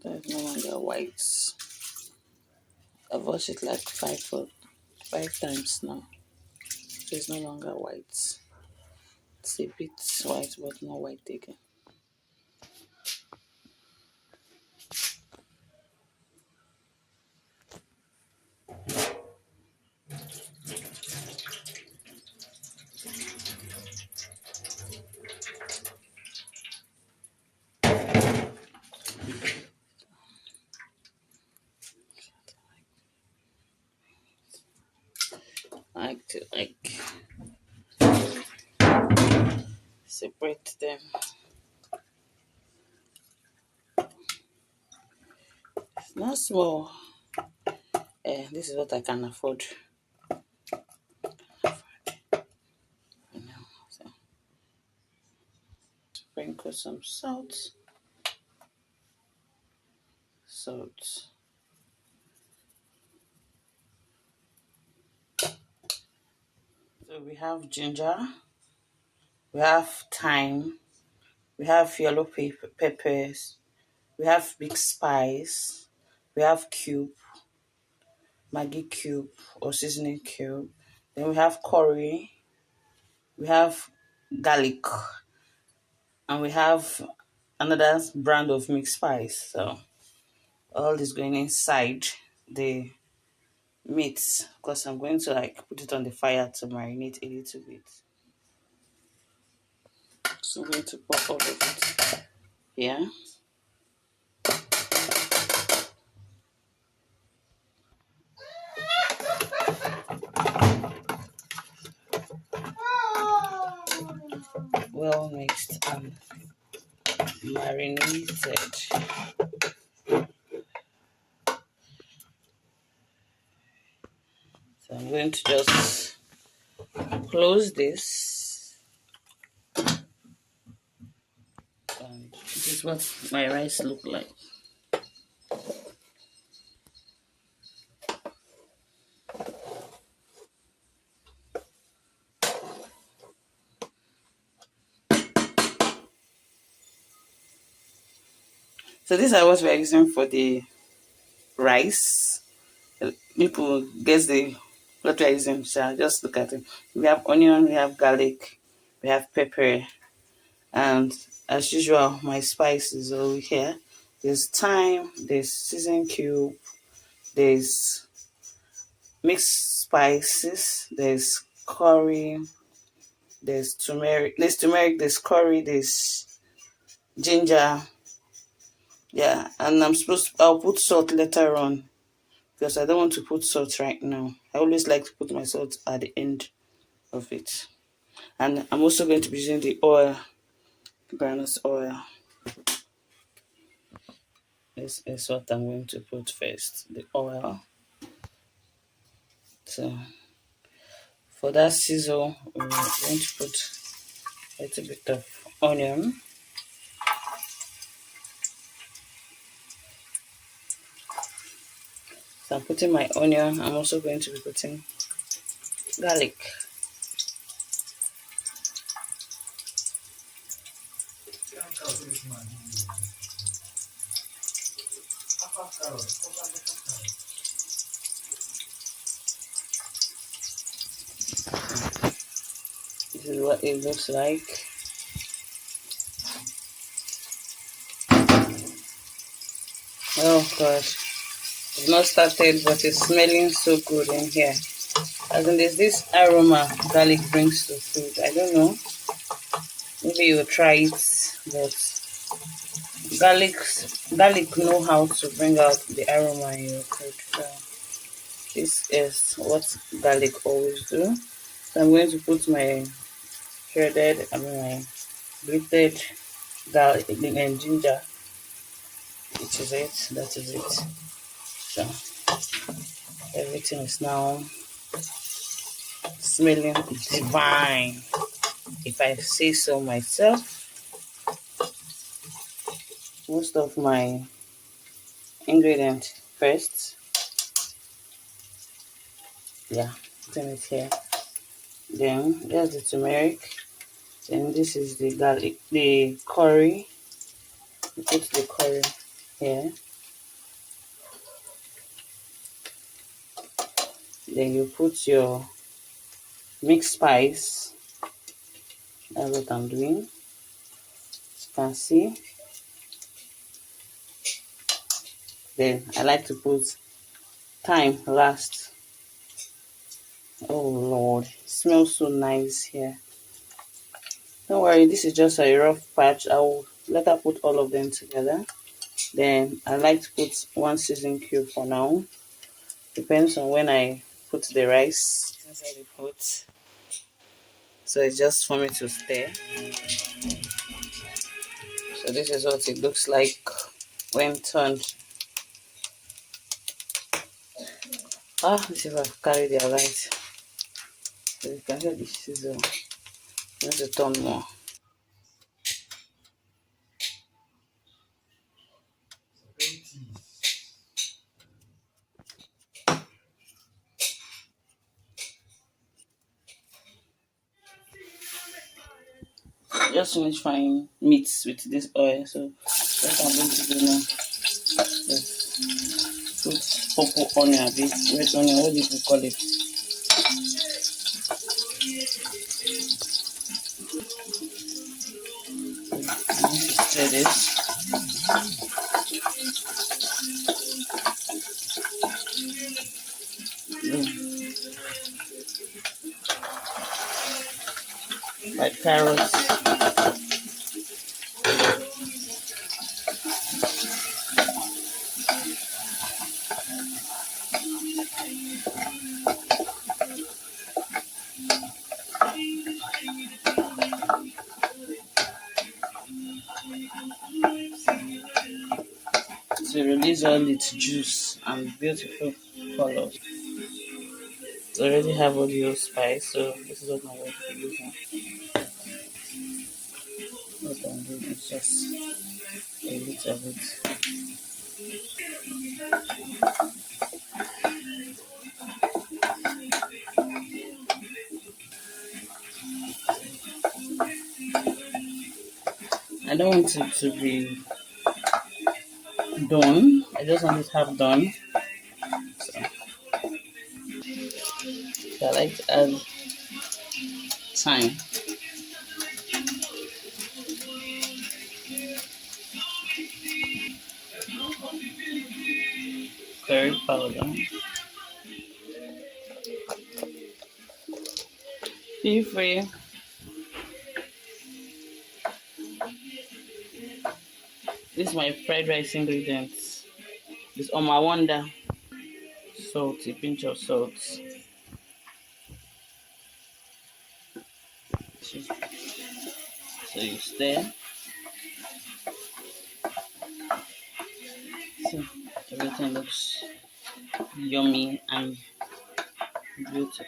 That is no longer white. I've washed it like five times now. It's no longer white. It's a bit white, but not white again. I like to separate them. It's not small. This is what I can afford. So, sprinkle some salt. Salt. So we have ginger. We have thyme. We have yellow peppers. We have big spice. We have cube, Maggi cube or seasoning cube. Then we have curry. We have garlic. And we have another brand of mixed spice. So all this going inside the meat because I'm going to put it on the fire to marinate a little bit. So I'm going to pour all of it here. Well mixed and marinated. So I'm going to just close this. And this is what my rice look like. So these are what we're using for the rice. People guess what we're using. So just look at it. We have onion, we have garlic, we have pepper, and as usual, my spices over here. There's thyme, there's seasoning cube, there's mixed spices, there's curry, there's turmeric, there's curry, there's ginger. Yeah, and I'll put salt later on because I don't want to put salt right now. I always like to put my salt at the end of it. And I'm also going to be using the oil, granite oil. This is what I'm going to put first, the oil. So for that sizzle, we're going to put a little bit of onion. So I'm putting my onion. I'm also going to be putting garlic. This is what it looks like. Oh gosh, it's not started, but it's smelling so good in here. As in, there's this aroma garlic brings to food. I don't know. Maybe you'll try it, but garlic know how to bring out the aroma in your food. So this is what garlic always do. So I'm going to put my my grated garlic and ginger. Which is it. That is it. So everything is now smelling divine, if I say so myself. Most of my ingredients first. Yeah, putting it here. Then there's the turmeric. Then this is the garlic, the curry. We put the curry here. Then you put your mixed spice. That's what I'm doing. As you can see. Then I like to put thyme last. Oh Lord, it smells so nice here. Don't worry, this is just a rough patch. I will later put all of them together. Then I like to put one seasoning cube for now. Depends on when I put the rice inside the pot. So it's just for me to stir. So this is what it looks like when turned. Let's see if I've carried it right. So you can hear the sizzle. Need to turn more. Just finish frying meats with this oil. So what I'm going to do now is put purple onion, a bit red onion, what do you call it? I need to stir this. My carrots. To release all its juice and beautiful color. I already have all the spice, so this is what I'm going to be using. What I'm doing is just a little bit. I don't want it to be done. I just want it half done. So I like to add thyme. Curry powder. Feel free. This is my fried rice ingredients. This on my wonder. Salt, a pinch of salt. So you stir. So everything looks yummy and beautiful.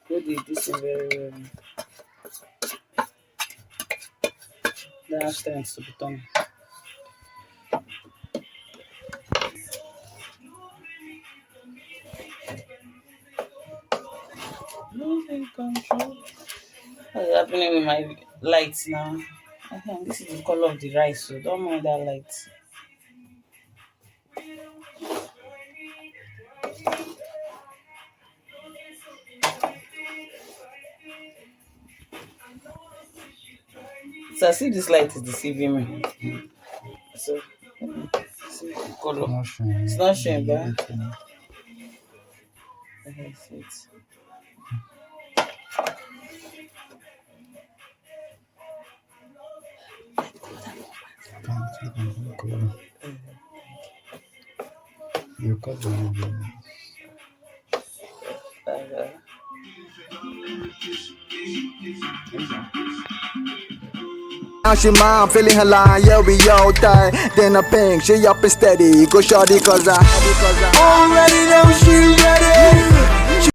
Go do this very well. Don't have strength to put on. Losing control. What's happening with my lights now? This is the color of the rice, so don't mind that light. So I see this light is deceiving me. So see the color. It's not showing, but I see it. You cut the Now she mine, feeling her line, yeah we all tight. Then I pink, she up and steady, go shorty cause I already know she ready.